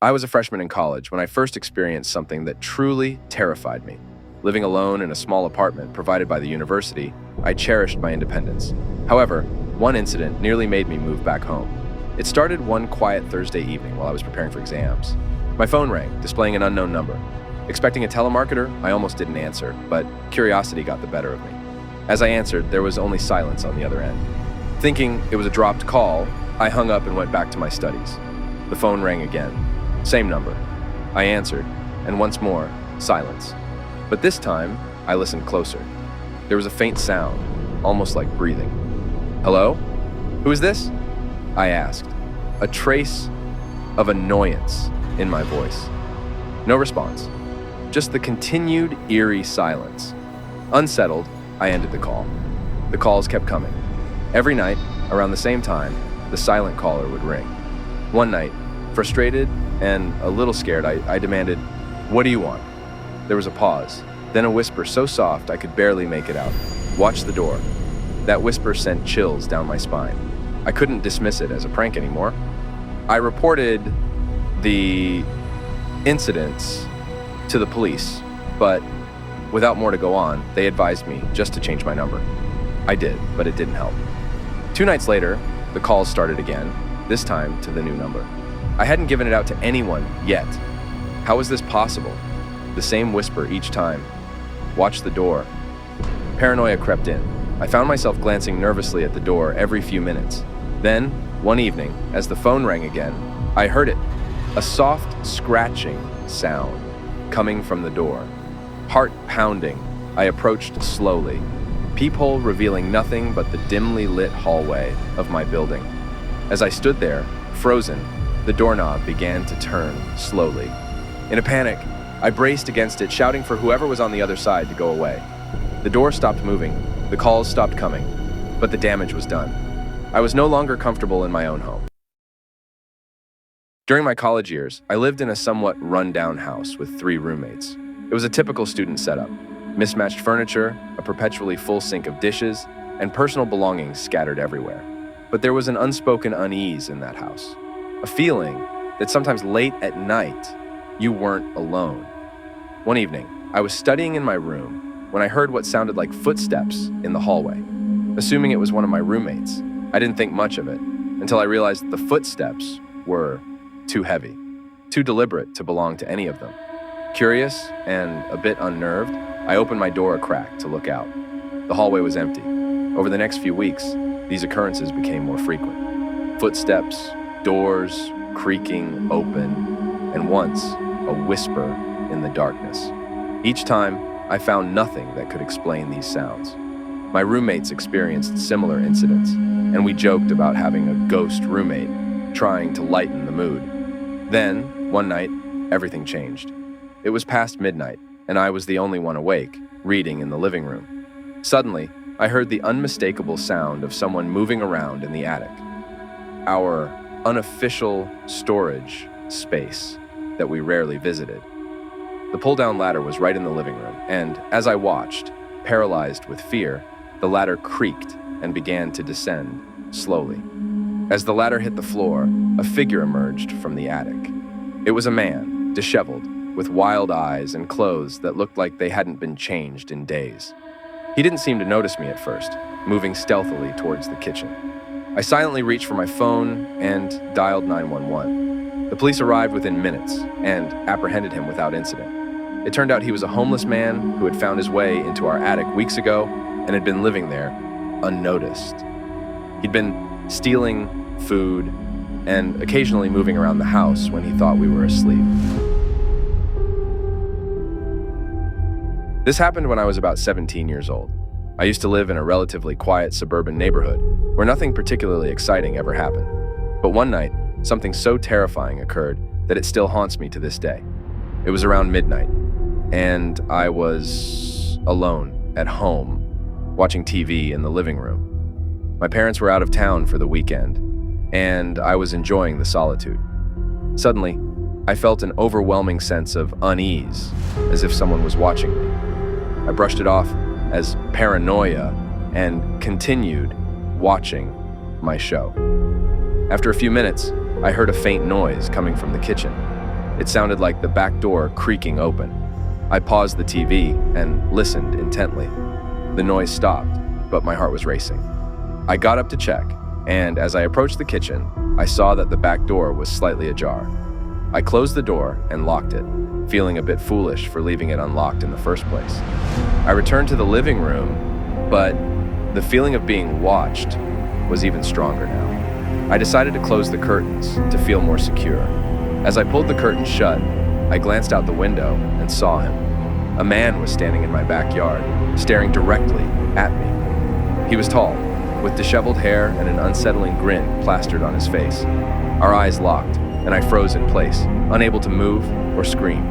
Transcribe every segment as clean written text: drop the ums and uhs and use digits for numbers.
I was a freshman in college when I first experienced something that truly terrified me. Living alone in a small apartment provided by the university, I cherished my independence. However, one incident nearly made me move back home. It started one quiet Thursday evening while I was preparing for exams. My phone rang, displaying an unknown number. Expecting a telemarketer, I almost didn't answer, but curiosity got the better of me. As I answered, there was only silence on the other end. Thinking it was a dropped call, I hung up and went back to my studies. The phone rang again. Same number. I answered, and once more, silence. But this time, I listened closer. There was a faint sound, almost like breathing. "Hello? Who is this?" I asked, a trace of annoyance in my voice. No response, just the continued eerie silence. Unsettled, I ended the call. The calls kept coming. Every night, around the same time, the silent caller would ring. One night, frustrated and a little scared, I demanded, "What do you want?" There was a pause, then a whisper so soft I could barely make it out. "Watch the door." That whisper sent chills down my spine. I couldn't dismiss it as a prank anymore. I reported the incidents to the police, but without more to go on, they advised me just to change my number. I did, but it didn't help. 2 nights later, the calls started again, this time to the new number. I hadn't given it out to anyone yet. How was this possible? The same whisper each time. "Watch the door." Paranoia crept in. I found myself glancing nervously at the door every few minutes. Then, one evening, as the phone rang again, I heard it. A soft scratching sound coming from the door. Heart pounding, I approached slowly, peephole revealing nothing but the dimly lit hallway of my building. As I stood there, frozen, the doorknob began to turn slowly. In a panic, I braced against it, shouting for whoever was on the other side to go away. The door stopped moving, the calls stopped coming, but the damage was done. I was no longer comfortable in my own home. During my college years, I lived in a somewhat run-down house with 3 roommates. It was a typical student setup: mismatched furniture, a perpetually full sink of dishes, and personal belongings scattered everywhere. But there was an unspoken unease in that house. A feeling that sometimes late at night, you weren't alone. One evening, I was studying in my room when I heard what sounded like footsteps in the hallway. Assuming it was one of my roommates, I didn't think much of it until I realized the footsteps were too heavy, too deliberate to belong to any of them. Curious and a bit unnerved, I opened my door a crack to look out. The hallway was empty. Over the next few weeks, these occurrences became more frequent. Footsteps, doors creaking open, and once, a whisper in the darkness. Each time, I found nothing that could explain these sounds. My roommates experienced similar incidents, and we joked about having a ghost roommate, trying to lighten the mood. Then, one night, everything changed. It was past midnight, and I was the only one awake, reading in the living room. Suddenly, I heard the unmistakable sound of someone moving around in the attic. Our unofficial storage space that we rarely visited. The pull-down ladder was right in the living room, and as I watched, paralyzed with fear, the ladder creaked and began to descend slowly. As the ladder hit the floor, a figure emerged from the attic. It was a man, disheveled, with wild eyes and clothes that looked like they hadn't been changed in days. He didn't seem to notice me at first, moving stealthily towards the kitchen. I silently reached for my phone and dialed 911. The police arrived within minutes and apprehended him without incident. It turned out he was a homeless man who had found his way into our attic weeks ago and had been living there unnoticed. He'd been stealing food and occasionally moving around the house when he thought we were asleep. This happened when I was about 17 years old. I used to live in a relatively quiet suburban neighborhood where nothing particularly exciting ever happened. But one night, something so terrifying occurred that it still haunts me to this day. It was around midnight, and I was alone at home, watching TV in the living room. My parents were out of town for the weekend, and I was enjoying the solitude. Suddenly, I felt an overwhelming sense of unease, as if someone was watching me. I brushed it off as paranoia and continued watching my show. After a few minutes, I heard a faint noise coming from the kitchen. It sounded like the back door creaking open. I paused the TV and listened intently. The noise stopped, but my heart was racing. I got up to check, and as I approached the kitchen, I saw that the back door was slightly ajar. I closed the door and locked it, feeling a bit foolish for leaving it unlocked in the first place. I returned to the living room, but the feeling of being watched was even stronger now. I decided to close the curtains to feel more secure. As I pulled the curtains shut, I glanced out the window and saw him. A man was standing in my backyard, staring directly at me. He was tall, with disheveled hair and an unsettling grin plastered on his face. Our eyes locked, and I froze in place, unable to move or scream.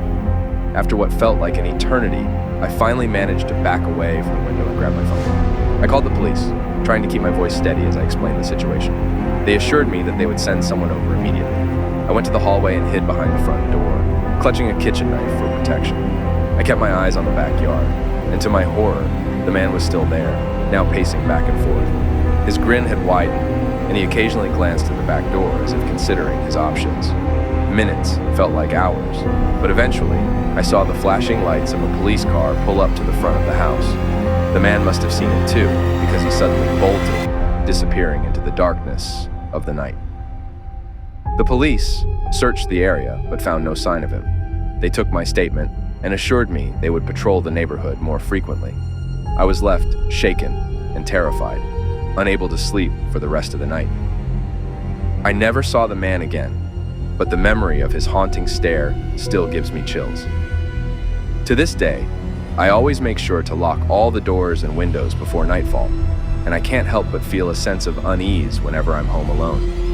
After what felt like an eternity, I finally managed to back away from the window and grab my phone. I called the police, trying to keep my voice steady as I explained the situation. They assured me that they would send someone over immediately. I went to the hallway and hid behind the front door, clutching a kitchen knife for protection. I kept my eyes on the backyard, and to my horror, the man was still there, now pacing back and forth. His grin had widened, and he occasionally glanced at the back door as if considering his options. Minutes felt like hours, but eventually, I saw the flashing lights of a police car pull up to the front of the house. The man must have seen it too, because he suddenly bolted, disappearing into the darkness of the night. The police searched the area, but found no sign of him. They took my statement and assured me they would patrol the neighborhood more frequently. I was left shaken and terrified, unable to sleep for the rest of the night. I never saw the man again, but the memory of his haunting stare still gives me chills. To this day, I always make sure to lock all the doors and windows before nightfall, and I can't help but feel a sense of unease whenever I'm home alone.